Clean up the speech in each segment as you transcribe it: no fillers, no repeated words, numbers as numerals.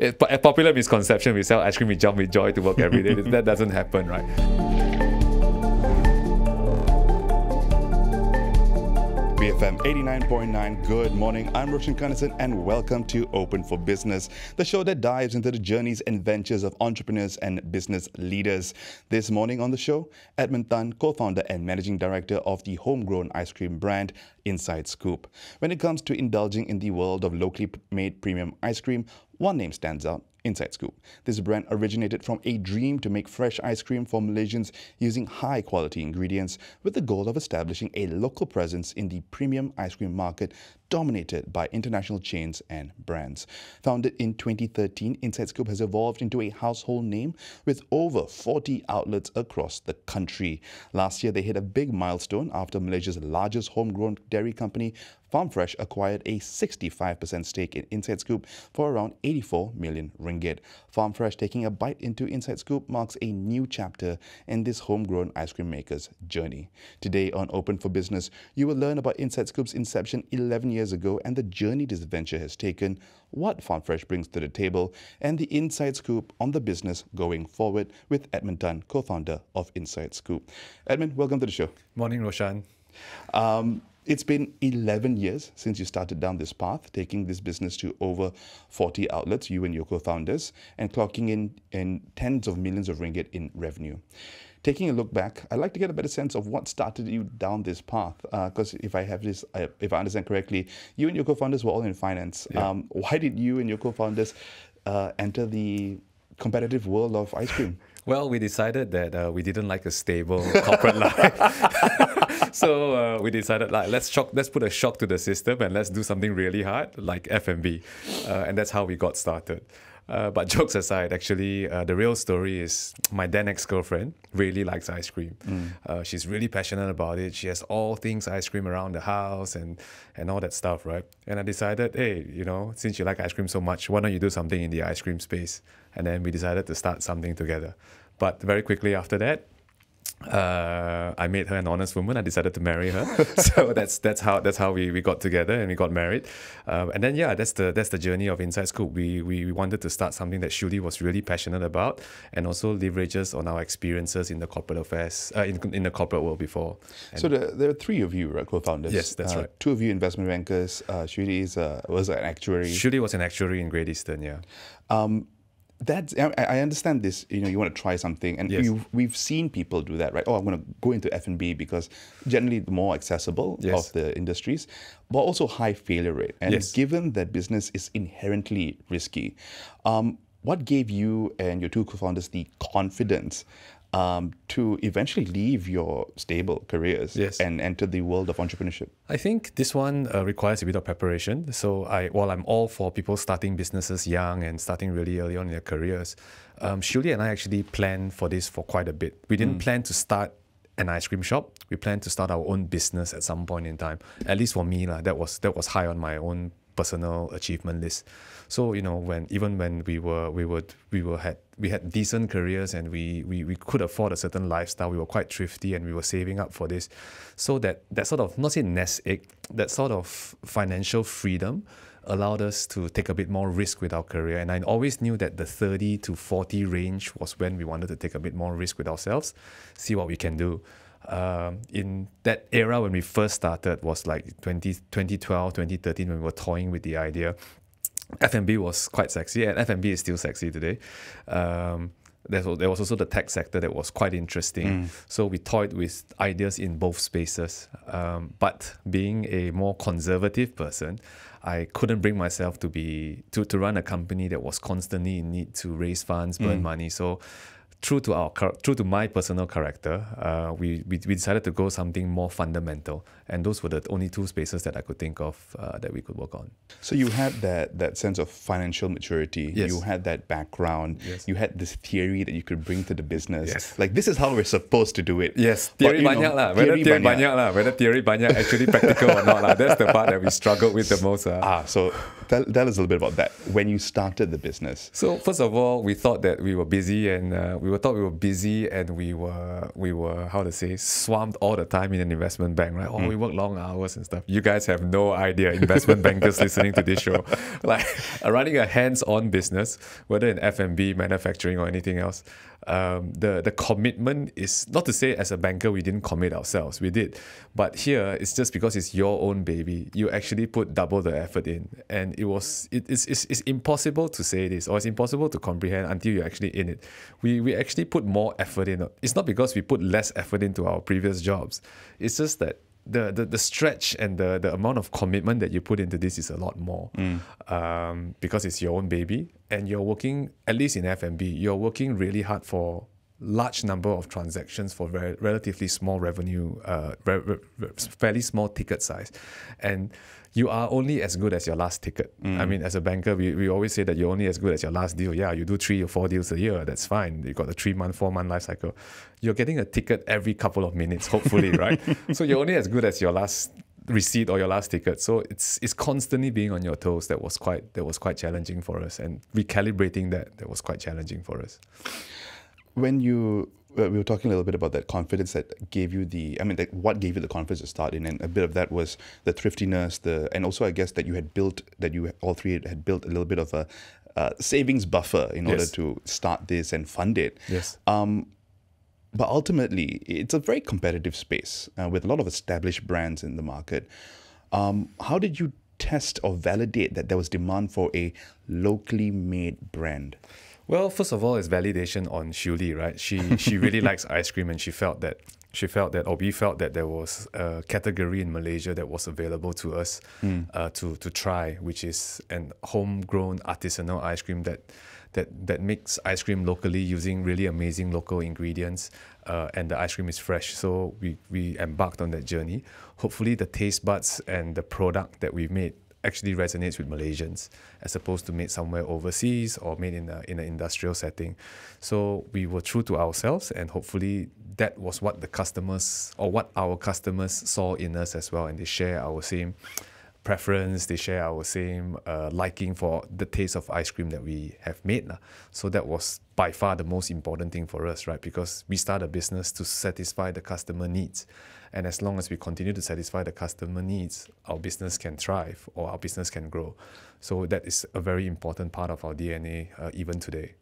A popular misconception, we sell ice cream, we jump with joy to work every day. That doesn't happen, right? BFM 89.9, good morning. I'm Roshan Kanasan and welcome to Open for Business, the show that dives into the journeys and ventures of entrepreneurs and business leaders. This morning on the show, Edmund Tan, co-founder and managing director of the homegrown ice cream brand Inside Scoop. When it comes to indulging in the world of locally made premium ice cream, one name stands out: Inside Scoop. This brand originated from a dream to make fresh ice cream for Malaysians using high-quality ingredients with the goal of establishing a local presence in the premium ice cream market dominated by international chains and brands. Founded in 2013, Inside Scoop has evolved into a household name with over 40 outlets across the country. Last year, they hit a big milestone after Malaysia's largest homegrown dairy company, Farm Fresh, acquired a 65% stake in Inside Scoop for around 84 million ringgit. Farm Fresh taking a bite into Inside Scoop marks a new chapter in this homegrown ice cream maker's journey. Today on Open for Business, you will learn about Inside Scoop's inception 11 years ago and the journey this venture has taken, what Farm Fresh brings to the table, and the Inside Scoop on the business going forward with Edmund Tan, co-founder of Inside Scoop. Edmund, welcome to the show. Morning, Roshan. It's been 11 years since you started down this path, taking this business to over 40 outlets, you and your co-founders, and clocking in tens of millions of ringgit in revenue. Taking a look back, I'd like to get a better sense of what started you down this path. Because if I understand correctly, you and your co-founders were all in finance. Yeah. Why did you and your co-founders enter the competitive world of ice cream? Well, we decided that we didn't like a stable corporate life. So we decided, like, let's put a shock to the system and let's do something really hard, like F&B. And that's how we got started. But jokes aside, actually, the real story is my then ex-girlfriend really likes ice cream. She's really passionate about it. She has all things ice cream around the house and all that stuff, right? And I decided, hey, you know, since you like ice cream so much, why don't you do something in the ice cream space? And then we decided to start something together. But very quickly after that, I made her an honest woman. I decided to marry her. So that's how we got together and we got married. And then yeah, that's the journey of Inside Scoop. We wanted to start something that Shuli was really passionate about and also leverages on our experiences in the corporate affairs in the corporate world before. And so there are three of you, right, co-founders? Yes, that's right. Two of you investment bankers. Shuli was an actuary. Shuli was an actuary in Great Eastern, yeah. I understand this. You know, you want to try something, and Yes. we've seen people do that, right? Oh, I'm going to go into F&B because generally the more accessible Yes. of the industries, but also high failure rate. And Yes. given that business is inherently risky, what gave you and your two co-founders the confidence to eventually leave your stable careers Yes. and enter the world of entrepreneurship? I think this one requires a bit of preparation. So while I'm all for people starting businesses young and starting really early on in their careers, Shuli and I actually planned for this for quite a bit. We didn't plan to start an ice cream shop. We planned to start our own business at some point in time. At least for me, that was high on my own personal achievement list. So you know, when we had decent careers and we could afford a certain lifestyle, we were quite thrifty and we were saving up for this. So that sort of, not say nest egg, that sort of financial freedom allowed us to take a bit more risk with our career. And I always knew that the 30 to 40 range was when we wanted to take a bit more risk with ourselves, see what we can do. In that era when we first started was like 2012, 2013, when we were toying with the idea. F&B was quite sexy, and F&B is still sexy today. There was also the tech sector that was quite interesting. So we toyed with ideas in both spaces. But being a more conservative person, I couldn't bring myself to run a company that was constantly in need to raise funds, burn money. So true to my personal character, we decided to go something more fundamental, and those were the only two spaces that I could think of that we could work on. So you had that sense of financial maturity. Yes. You had that background. Yes. You had this theory that you could bring to the business. Yes. Like, this is how we're supposed to do it. Yes, But, theory banyak lah. Whether theory banyak actually practical or not lah. That's the part that we struggled with the most. So tell us a little bit about that. When you started the business. So first of all, we thought that we were busy and we thought we were busy, and we were how to say, swamped all the time in an investment bank, right? Oh, we work long hours and stuff. You guys have no idea, investment bankers listening to this show, like running a hands-on business, whether in F&B, manufacturing, or anything else. The commitment is not to say as a banker we didn't commit ourselves, we did, but here it's just because it's your own baby, you actually put double the effort in, and it's impossible to say this, or it's impossible to comprehend until you're actually in it. We actually put more effort in. It's not because we put less effort into our previous jobs, it's just that the stretch and the amount of commitment that you put into this is a lot more, because it's your own baby, and you're working, at least in F&B, you're working really hard for large number of transactions for relatively small revenue, fairly small ticket size, and you are only as good as your last ticket. I mean, as a banker, we always say that you're only as good as your last deal. Yeah, you do 3 or 4 deals a year, that's fine. You got a 3-month, 4-month life cycle. You're getting a ticket every couple of minutes, hopefully, right? So you're only as good as your last receipt or your last ticket. So it's constantly being on your toes. That was quite challenging for us, and recalibrating that was quite challenging for us. When you we were talking a little bit about that confidence that gave you what gave you the confidence to start in, and a bit of that was the thriftiness, and also I guess that you all three had built a little bit of a savings buffer in order to start this and fund it. Yes. But ultimately, it's a very competitive space with a lot of established brands in the market. How did you test or validate that there was demand for a locally made brand? Well, first of all, it's validation on Shuli, right? She really likes ice cream, and we felt that there was a category in Malaysia that was available to us to try, which is an homegrown artisanal ice cream that makes ice cream locally using really amazing local ingredients, and the ice cream is fresh. So we embarked on that journey. Hopefully the taste buds and the product that we've made actually resonates with Malaysians, as opposed to made somewhere overseas or made in an industrial setting. So we were true to ourselves, and hopefully that was what the customers, or what our customers, saw in us as well, and they share our same preference, they share our same liking for the taste of ice cream that we have made. So that was by far the most important thing for us, right? Because we start a business to satisfy the customer needs. And as long as we continue to satisfy the customer needs, our business can thrive, or our business can grow. So that is a very important part of our DNA even today.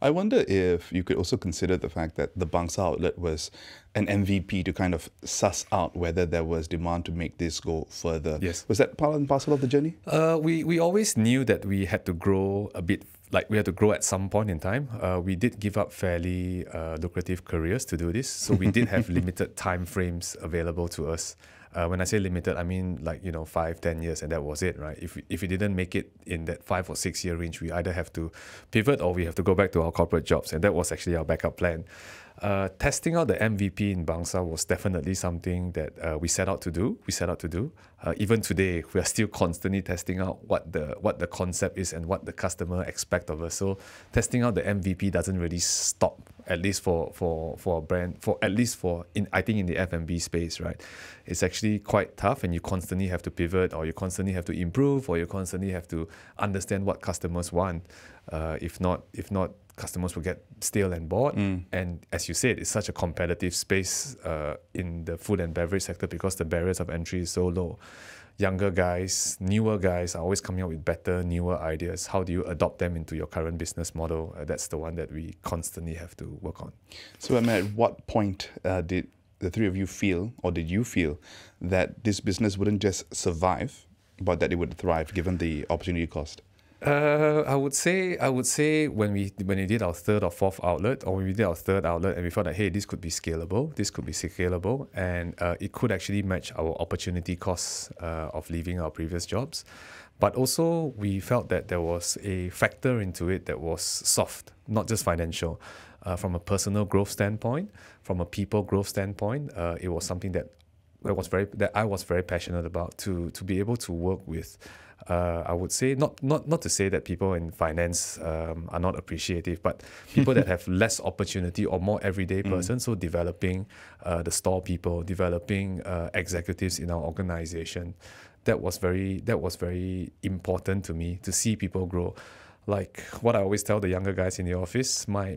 I wonder if you could also consider the fact that the Bangsar outlet was an MVP to kind of suss out whether there was demand to make this go further. Yes. Was that part and parcel of the journey? We always knew that we had to grow a bit, like we had to grow at some point in time. We did give up fairly lucrative careers to do this. So we did have limited time frames available to us. When I say limited, I mean 5-10 years, and that was it, right? If we didn't make it in that 5 or 6 year range, we either have to pivot or we have to go back to our corporate jobs, and that was actually our backup plan. Testing out the MVP in Bangsar was definitely something that we set out to do. Even today, we are still constantly testing out what the concept is and what the customer expect of us. So testing out the MVP doesn't really stop, at least for a brand, I think in the F&B space, right? It's actually quite tough, and you constantly have to pivot, or you constantly have to improve, or you constantly have to understand what customers want. If not, customers will get stale and bored. And as you said, it's such a competitive space in the food and beverage sector, because the barriers of entry is so low. Younger guys, newer guys are always coming up with better, newer ideas. How do you adopt them into your current business model? That's the one that we constantly have to work on. So, at what point did the three of you feel, or did you feel, that this business wouldn't just survive, but that it would thrive given the opportunity cost? I would say when we did our third or fourth outlet, or when we did our third outlet, and we felt that, hey, this could be scalable, and it could actually match our opportunity costs of leaving our previous jobs. But also we felt that there was a factor into it that was soft, not just financial. From a personal growth standpoint, from a people growth standpoint, it was something that I was very passionate about, to be able to work with. I would say not to say that people in finance are not appreciative, but people that have less opportunity or more everyday persons. So developing the store people, developing executives in our organization, that was very important to me, to see people grow. like what I always tell the younger guys in the office, my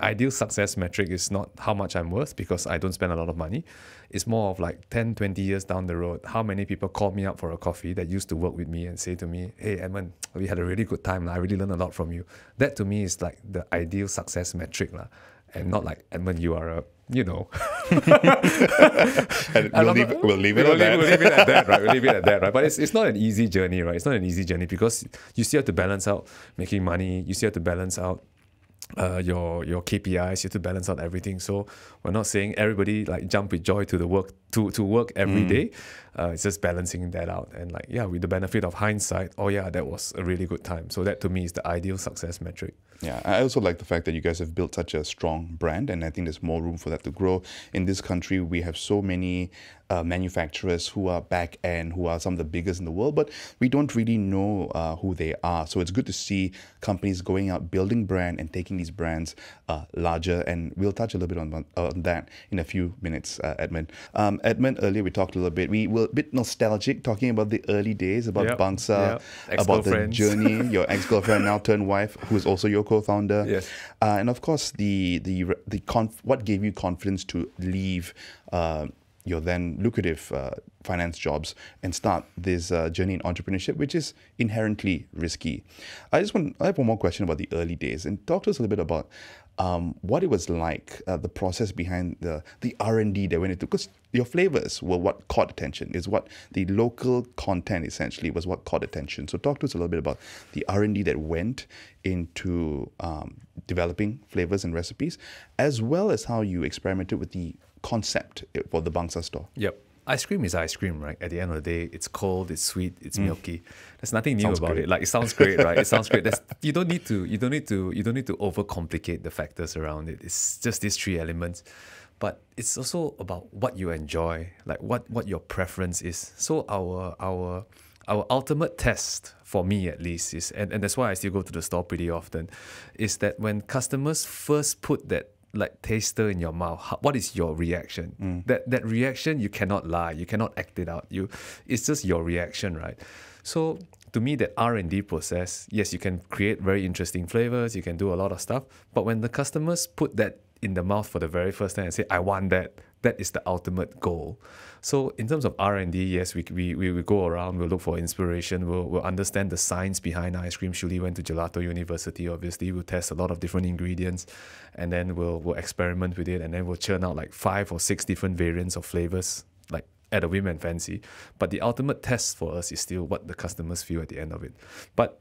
ideal success metric is not how much I'm worth, because I don't spend a lot of money. It's more of like 10, 20 years down the road, how many people call me up for a coffee that used to work with me and say to me, hey, Edmund, we had a really good time. I really learned a lot from you. That to me is like the ideal success metric. And not like, Edmund, you are a, you know. And we'll leave it at that. We'll leave it at that, right? We'll leave it at that, right? But it's not an easy journey, right? It's not an easy journey, because you still have to balance out making money. You still have to balance out your KPIs. You have to balance out everything. So we're not saying everybody like jump with joy to the work to work every day. It's just balancing that out. And like, yeah, with the benefit of hindsight, oh yeah, that was a really good time. So that to me is the ideal success metric. Yeah, I also like the fact that you guys have built such a strong brand, and I think there's more room for that to grow. In this country, we have so many manufacturers who are back end, who are some of the biggest in the world, but we don't really know who they are. So it's good to see companies going out, building brand and taking these brands larger. And we'll touch a little bit on that in a few minutes, Edmund. Edmund, earlier we talked a little bit. We were a bit nostalgic, talking about the early days, about Bangsa, about the journey, your ex-girlfriend, now turned wife, who is also your co-founder. Yes. And of course, what gave you confidence to leave your then lucrative finance jobs and start this journey in entrepreneurship, which is inherently risky. I have one more question about the early days, and talk to us a little bit about what it was like, the process behind the R&D that went into, because your flavors were what caught attention, is what the local content essentially was what caught attention. So talk to us a little bit about the R&D that went into developing flavors and recipes, as well as how you experimented with the concept for the Bangsa store. Yep. Ice cream is ice cream, right? At the end of the day, it's cold, it's sweet, it's milky. There's nothing new about it. Like, it sounds great, right? It sounds great. You don't need to overcomplicate the factors around it. It's just these three elements. But it's also about what you enjoy, like what your preference is. So our ultimate test, for me at least, is, and that's why I still go to the store pretty often, is that when customers first put that like taster in your mouth, what is your reaction? That reaction, you cannot lie, you cannot act it out. It's just your reaction, right? So to me, that R&D process, yes, you can create very interesting flavors, you can do a lot of stuff, but when the customers put that in the mouth for the very first time and say, I want that, that is the ultimate goal. So in terms of R&D, yes, we go around, we'll look for inspiration, we'll understand the science behind ice cream. Shuli went to Gelato University, obviously. We'll test a lot of different ingredients, and then we'll experiment with it, and then we'll churn out like 5 or 6 different variants of flavors, like at a whim and fancy. But the ultimate test for us is still what the customers feel at the end of it. But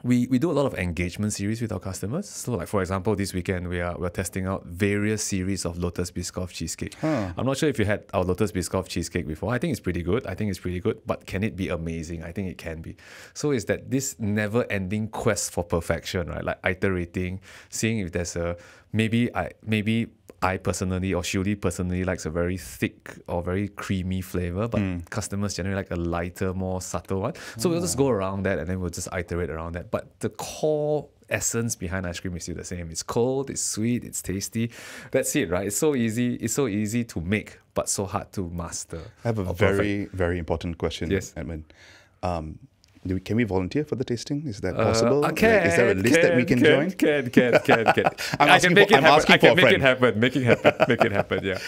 we do a lot of engagement series with our customers. So like, for example, this weekend we're testing out various series of Lotus Biscoff cheesecake. I'm not sure if you had our Lotus Biscoff cheesecake before. I think it's pretty good. But can it be amazing? I think it can be. So it's that this never-ending quest for perfection, right? Like iterating, seeing if there's maybe I personally, or Shuli personally, likes a very thick or very creamy flavor, but customers generally like a lighter, more subtle one. So we'll just go around that, and then we'll just iterate around that. But the core essence behind ice cream is still the same. It's cold, it's sweet, it's tasty. That's it, right? It's so easy. It's so easy to make, but so hard to master. I have a very, very important question, yes, Edmund. Can we volunteer for the tasting? Is that possible? Is there a list that we can join? I can make it happen. Yeah.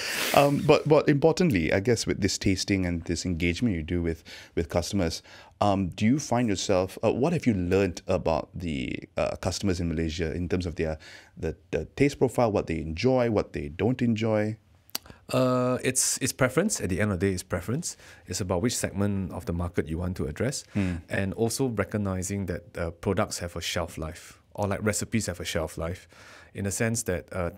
But importantly, I guess with this tasting and this engagement you do with customers, do you find yourself? What have you learned about the customers in Malaysia in terms of the taste profile, what they enjoy, what they don't enjoy? It's preference. At the end of the day, it's preference. It's about which segment of the market you want to address, and also recognizing that products have a shelf life, or like recipes have a shelf life, in the sense that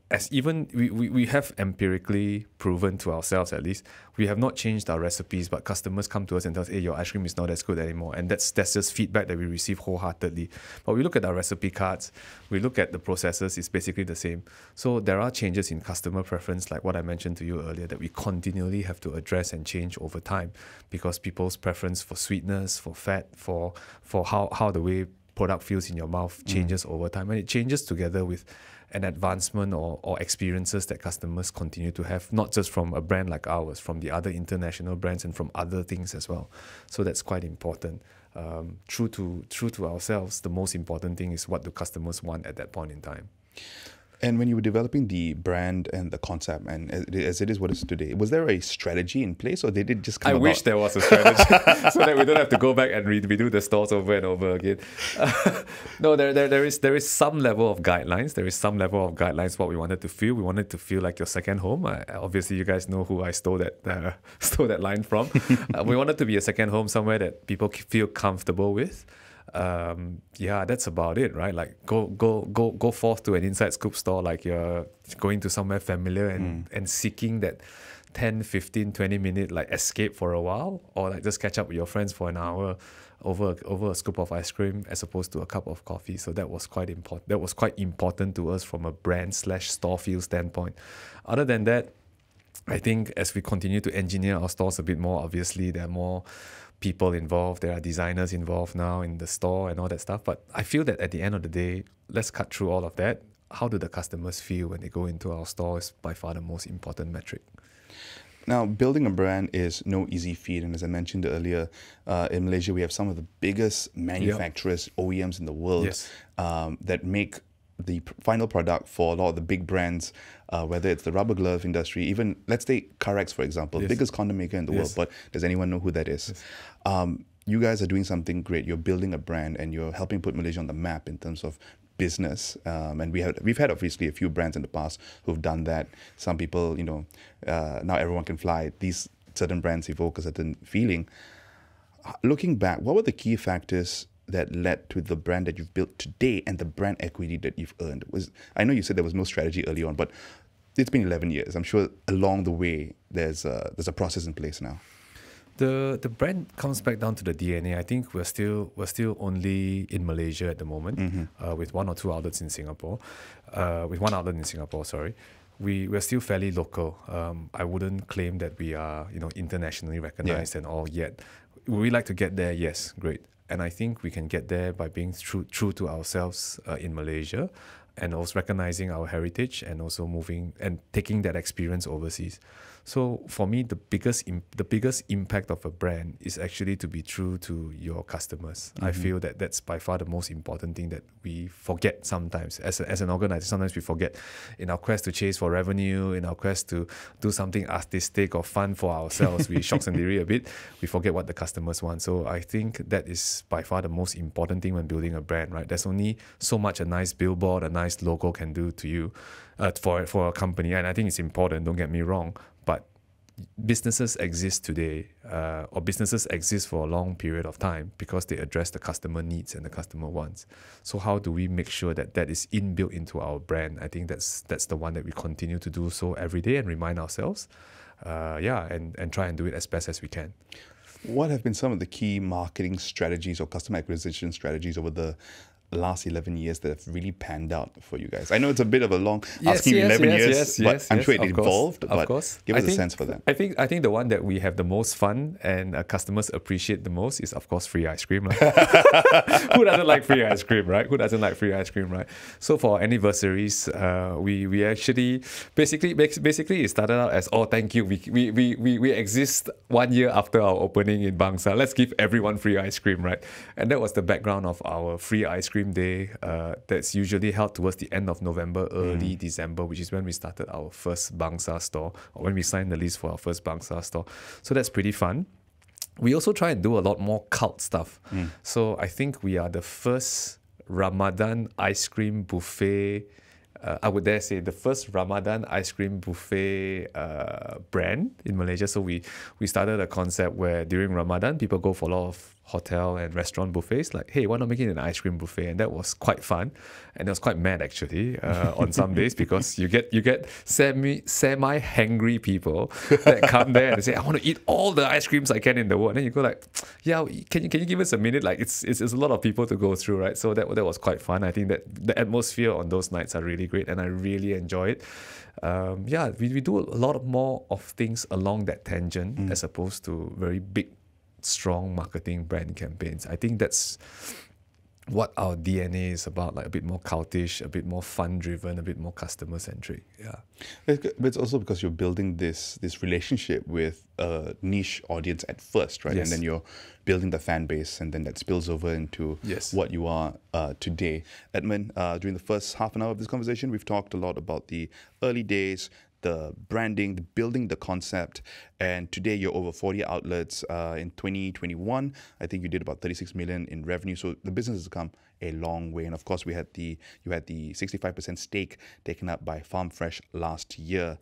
as even we have empirically proven to ourselves, at least, we have not changed our recipes, but customers come to us and tell us, hey, your ice cream is not as good anymore. And that's just feedback that we receive wholeheartedly. But we look at our recipe cards, we look at the processes, it's basically the same. So there are changes in customer preference, like what I mentioned to you earlier, that we continually have to address and change over time, because people's preference for sweetness, for fat, for how the way product feels in your mouth changes over time. And it changes together with an advancement or experiences that customers continue to have, not just from a brand like ours, from the other international brands and from other things as well. So that's quite important. true to ourselves. The most important thing is what the customers want at that point in time. And when you were developing the brand and the concept, and as it is what it is today, was there a strategy in place, or did it just come I about? wish there was a strategy so that we don't have to go back and redo the stores over and over again. No, there is some level of guidelines. There is some level of guidelines what we wanted to feel. We wanted to feel like your second home. Obviously, you guys know who I stole that line from. We wanted to be a second home, somewhere that people feel comfortable with. Yeah, that's about it, right? Like go forth to an inside scoop store, like you're going to somewhere familiar and seeking that 10, 15, 20 minute like escape for a while, or like just catch up with your friends for an hour over a scoop of ice cream as opposed to a cup of coffee. So that was quite important. That was quite important to us from a brand/store feel standpoint. Other than that, I think as we continue to engineer our stores a bit more, obviously there are more people involved, there are designers involved now in the store and all that stuff. But I feel that at the end of the day, let's cut through all of that. How do the customers feel when they go into our store is by far the most important metric. Now, building a brand is no easy feat. And as I mentioned earlier, in Malaysia, we have some of the biggest manufacturers, OEMs in the world, that make the final product for a lot of the big brands, whether it's the rubber glove industry, even let's take Carex, for example, biggest condom maker in the world. But does anyone know who that is? You guys are doing something great. You're building a brand and you're helping put Malaysia on the map in terms of business. And we've had obviously a few brands in the past who've done that. Some people, now everyone can fly. These certain brands evoke a certain feeling. Looking back, what were the key factors that led to the brand that you've built today and the brand equity that you've earned? I know you said there was no strategy early on, but it's been 11 years. I'm sure along the way there's a process in place now. The brand comes back down to the DNA. I think we're still only in Malaysia at the moment, with one or two outlets in Singapore. With one outlet in Singapore, sorry. We're still fairly local. I wouldn't claim that we are internationally recognized and all yet. Would we like to get there? Yes, great. And I think we can get there by being true to ourselves in Malaysia, and also recognizing our heritage, and also moving and taking that experience overseas. So for me, the biggest impact of a brand is actually to be true to your customers. I feel that that's by far the most important thing that we forget sometimes. As an organizer, sometimes we forget in our quest to chase for revenue, in our quest to do something artistic or fun for ourselves. We shocks and dairy a bit. We forget what the customers want. So I think that is by far the most important thing when building a brand, right? There's only so much a nice billboard, a nice logo can do to you, for a company. And I think it's important, don't get me wrong. But businesses exist today, or businesses exist for a long period of time because they address the customer needs and the customer wants. So how do we make sure that that is inbuilt into our brand? I think that's the one that we continue to do so every day and remind ourselves, and try and do it as best as we can. What have been some of the key marketing strategies or customer acquisition strategies over the last 11 years that have really panned out for you guys? I know it's a bit of a long asking 11 years, but I'm sure it evolved. But give us a sense for that. I think the one that we have the most fun and customers appreciate the most is, of course, free ice cream. Who doesn't like free ice cream, right? Who doesn't like free ice cream, right? So for our anniversaries, we actually basically it started out as, oh, thank you. We exist 1 year after our opening in Bangsar. Let's give everyone free ice cream, right? And that was the background of our free ice cream day that's usually held towards the end of November, early December, which is when we started our first Bangsar store, or when we signed the lease for our first Bangsar store. So that's pretty fun. We also try and do a lot more cult stuff. So I think we are the first Ramadan ice cream buffet, I would dare say the first Ramadan ice cream buffet brand in Malaysia. So we started a concept where during Ramadan, people go for a lot of hotel and restaurant buffets, like, hey, why not make it an ice cream buffet? And that was quite fun, and it was quite mad actually on some days, because you get semi-hangry people that come there and they say, I want to eat all the ice creams I can in the world. And then you go like, yeah, can you give us a minute? Like it's a lot of people to go through, right? So that was quite fun. I think that the atmosphere on those nights are really great, and I really enjoy it. We do a lot more of things along that tangent as opposed to very big, strong marketing brand campaigns. I think that's what our DNA is about, like a bit more cultish, a bit more fun-driven, a bit more customer-centric. Yeah. But it's also because you're building this relationship with a niche audience at first, right? Yes. And then you're building the fan base, and then that spills over into Yes. what you are today. Edmund, during the first half an hour of this conversation, we've talked a lot about the early days, the branding, the building the concept, and today you're over 40 outlets. In 2021, I think you did about 36 million in revenue. So the business has come a long way. And of course, you had the 65% stake taken up by Farm Fresh last year.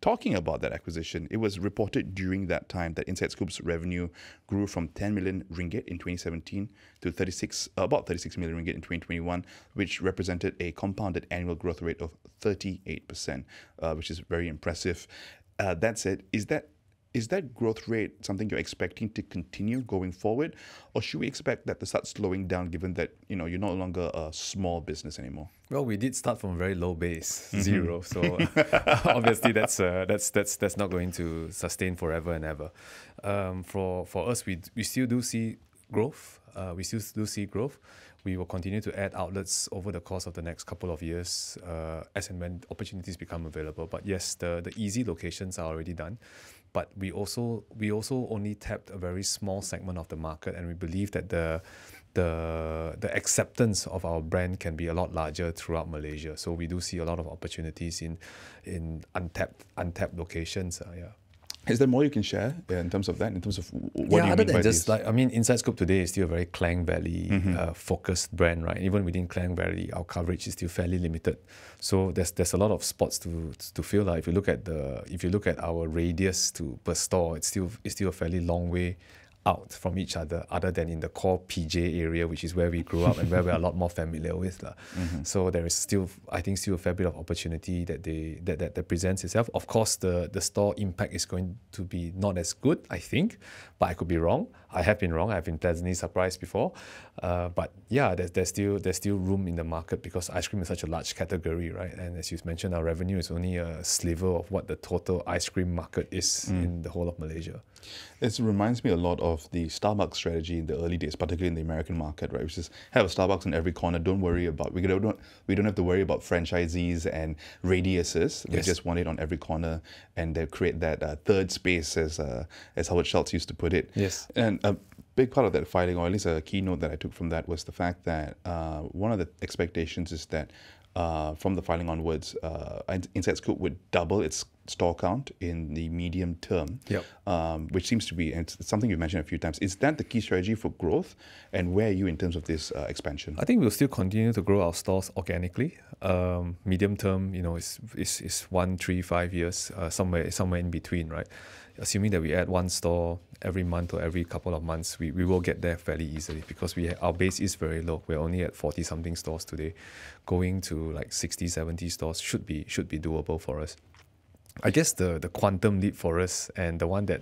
Talking about that acquisition, it was reported during that time that Inside Scoop's revenue grew from 10 million ringgit in 2017 to about 36 million ringgit in 2021, which represented a compounded annual growth rate of 38%, which is very impressive. That said, is that growth rate something you're expecting to continue going forward, or should we expect that to start slowing down, given that you're no longer a small business anymore? Well, we did start from a very low base, 0. So obviously that's not going to sustain forever and ever. For us, we still do see growth. We will continue to add outlets over the course of the next couple of years, as and when opportunities become available. But yes, the easy locations are already done. But we also only tapped a very small segment of the market, and we believe that the acceptance of our brand can be a lot larger throughout Malaysia. So we do see a lot of opportunities in untapped locations. Yeah. Is there more you can share in terms of that, in terms of what do you other mean than by just this? Inside Scoop today is still a very Klang Valley focused brand, right? Even within Klang Valley, our coverage is still fairly limited. So there's a lot of spots to fill. Like if you look at our radius per store, it's still a fairly long way out from each other than in the core PJ area, which is where we grew up and where we're a lot more familiar with. So there is still a fair bit of opportunity that presents itself. Of course, the store impact is going to be not as good, I think, but I could be wrong. I have been wrong. I've been pleasantly surprised before. But yeah, there's still room in the market because ice cream is such a large category, right? And as you mentioned, our revenue is only a sliver of what the total ice cream market is in the whole of Malaysia. It reminds me a lot of the Starbucks strategy in the early days, particularly in the American market, right? Which is have a Starbucks in every corner. Don't worry about we don't have to worry about franchisees and radiuses. We just want it on every corner, and they create that third space, as Howard Schultz used to put it. Yes. And a big part of that filing, or at least a keynote that I took from that, was the fact that one of the expectations is that from the filing onwards, Inside Scoop would double its store count in the medium term, which seems to be, and it's something you mentioned a few times. Is that the key strategy for growth, and where are you in terms of this expansion? I think we'll still continue to grow our stores organically. Medium term, is 1, 3, 5 years, somewhere in between, right? Assuming that we add one store every month or every couple of months, we will get there fairly easily because our base is very low. We're only at 40-something stores today. Going to like 60, 70 stores should be doable for us. I guess the quantum leap for us, and the one that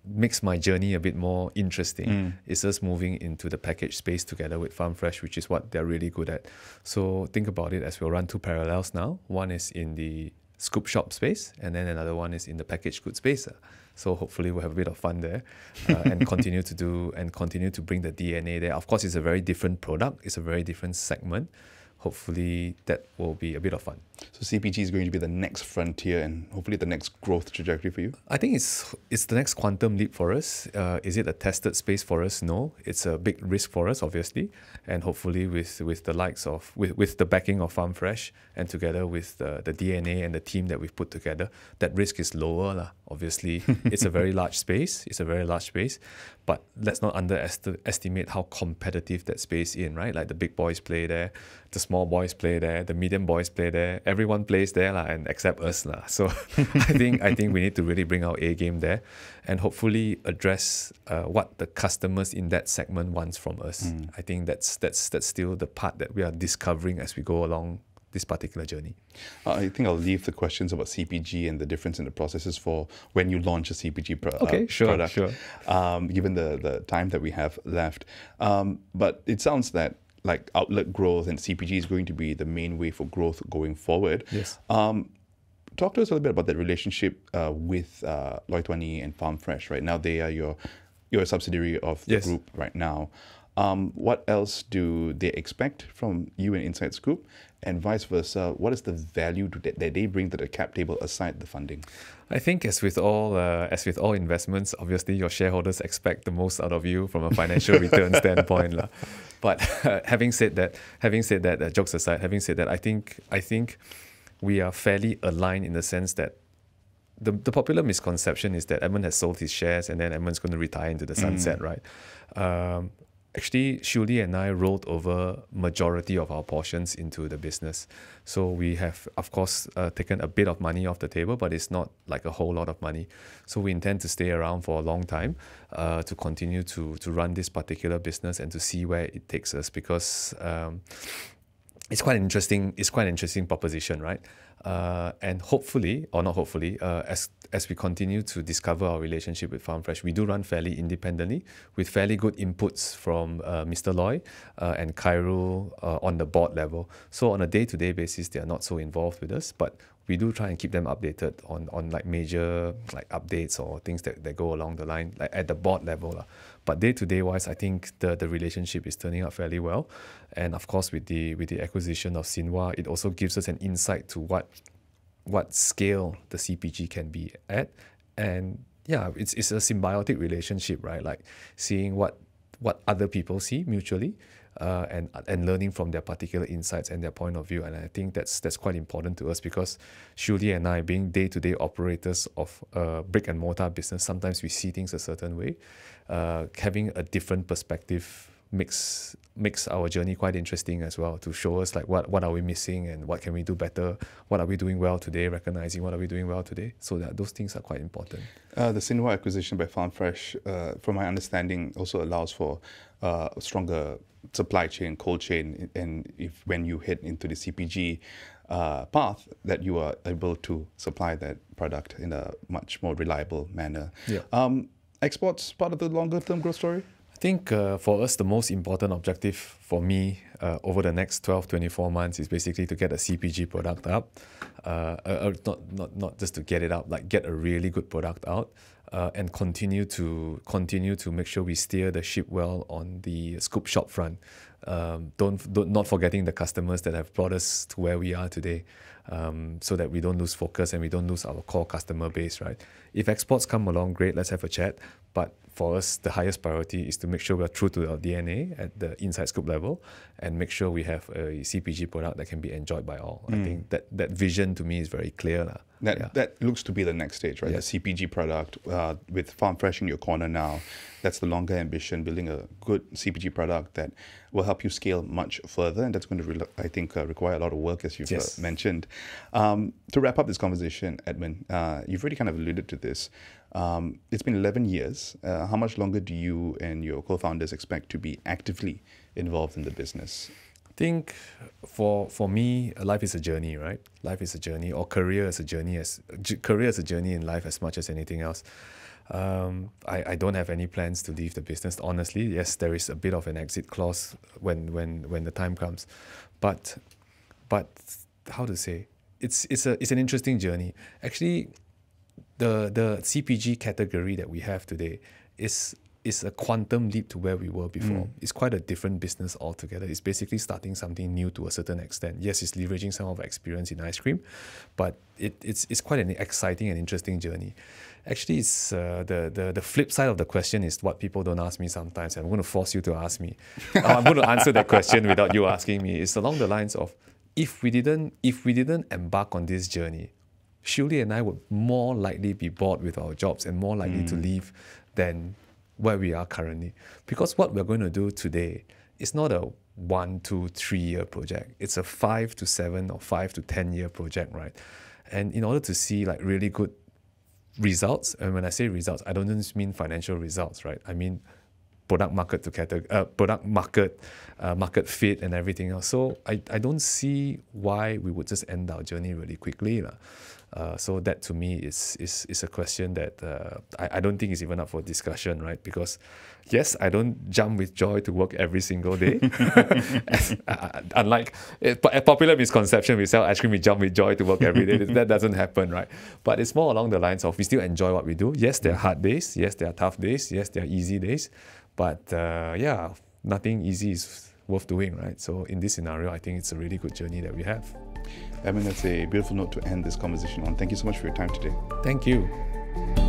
makes my journey a bit more interesting, is us moving into the package space together with Farm Fresh, which is what they're really good at. So think about it as we'll run 2 parallels now. One is in the scoop shop space, and then another one is in the packaged goods space. So hopefully we'll have a bit of fun there, and continue to bring the DNA there. Of course, it's a very different product. It's a very different segment. Hopefully that will be a bit of fun. So CPG is going to be the next frontier and hopefully the next growth trajectory for you? I think it's the next quantum leap for us. Is it a tested space for us? No. It's a big risk for us, obviously. And hopefully with the likes of, with the backing of Farm Fresh, and together with the DNA and the team that we've put together, that risk is lower. Obviously, it's a very large space. But let's not underestimate how competitive that space is, right? Like the big boys play there, the small boys play there, the medium boys play there. Everyone plays there, and except us. So I think we need to really bring our A game there, and hopefully address what the customers in that segment wants from us. I think that's still the part that we are discovering as we go along this particular journey. I think I'll leave the questions about CPG and the difference in the processes for when you launch a CPG product. Sure. Given the time that we have left. But it sounds that like outlet growth and CPG is going to be the main way for growth going forward. Yes. Talk to us a little bit about that relationship with Loy Tuan Ee and Farm Fresh. Right now, they are you're a subsidiary of the group right now. What else do they expect from you and Inside Scoop? And vice versa, what is the value that they bring to the cap table aside the funding? I think as with all investments, obviously your shareholders expect the most out of you from a financial return standpoint, lah. But having said that, jokes aside, I think we are fairly aligned in the sense that the popular misconception is that Edmund has sold his shares and then Edmund's going to retire into the sunset, right? Actually, Shuli and I rolled over majority of our portions into the business. So we have, of course, taken a bit of money off the table, but it's not like a whole lot of money. So we intend to stay around for a long time to continue to run this particular business and to see where it takes us, because it's quite an interesting proposition, right? And hopefully, or not hopefully, as we continue to discover our relationship with Farm Fresh, we do run fairly independently with fairly good inputs from Mr. Loy and Khairul on the board level. So on a day-to-day basis, they are not so involved with us, but we do try and keep them updated on like major like updates or things that go along the line, like at the board level. But day-to-day wise, I think the relationship is turning out fairly well. And of course, with the acquisition of Sinwa, it also gives us an insight to what scale the CPG can be at. And yeah, it's a symbiotic relationship, right? Like seeing what other people see mutually, and learning from their particular insights and their point of view. And I think that's quite important to us, because Shuli and I, being day-to-day operators of a brick and mortar business, sometimes we see things a certain way. Having a different perspective makes our journey quite interesting as well, to show us like what are we missing and what can we do better, what are we doing well today, recognizing what are we doing well today. So that those things are quite important. The Sinwa acquisition by Farm Fresh, from my understanding, also allows for stronger supply chain, cold chain, and when you hit into the CPG path, that you are able to supply that product in a much more reliable manner. Yeah. Exports part of the longer term growth story? I think for us, the most important objective for me over the next 12-24 months is basically to get a CPG product up. Not just to get it up, like get a really good product out, and continue to make sure we steer the ship well on the scoop shop front. Not forgetting the customers that have brought us to where we are today, so that we don't lose focus and we don't lose our core customer base, right? If exports come along, great, let's have a chat. But for us, the highest priority is to make sure we're true to our DNA at the inside scoop level and make sure we have a CPG product that can be enjoyed by all. I think that vision to me is very clear. That looks to be the next stage, right? Yes. The CPG product with Farm Fresh in your corner now. That's the longer ambition, building a good CPG product that will help you scale much further. And that's going to, I think, require a lot of work, as you've mentioned. To wrap up this conversation, Edmund, you've already kind of alluded to this. It's been 11 years. How much longer do you and your co-founders expect to be actively involved in the business? I think for me, life is a journey, right? Life is a journey, or career is a journey. Career is a journey in life as much as anything else. I don't have any plans to leave the business, honestly. Yes, there is a bit of an exit clause when the time comes, but how to say, it's an interesting journey. Actually, the CPG category that we have today is a quantum leap to where we were before. It's quite a different business altogether. It's basically starting something new to a certain extent. Yes, it's leveraging some of our experience in ice cream, but it's quite an exciting and interesting journey. Actually, it's the flip side of the question is what people don't ask me sometimes. I'm going to force you to ask me. I'm going to answer that question without you asking me. It's along the lines of, if we didn't embark on this journey, Shuli and I would more likely be bored with our jobs and more likely to leave than where we are currently. Because what we're going to do today is not a 1, 2, 3 year project. It's a 5 to 7 or 5 to 10 year project, right? And in order to see like really good results, and when I say results, I don't just mean financial results, right? I mean product market fit and everything else. So I don't see why we would just end our journey really quickly. So that to me is a question that I don't think is even up for discussion, right? Because yes, I don't jump with joy to work every single day. Unlike a popular misconception, we sell ice cream, we jump with joy to work every day. That doesn't happen, right? But it's more along the lines of we still enjoy what we do. Yes, there are hard days. Yes, there are tough days. Yes, there are easy days. But nothing easy is worth doing, right? So in this scenario, I think it's a really good journey that we have. I mean, that's a beautiful note to end this conversation on. Thank you so much for your time today. Thank you.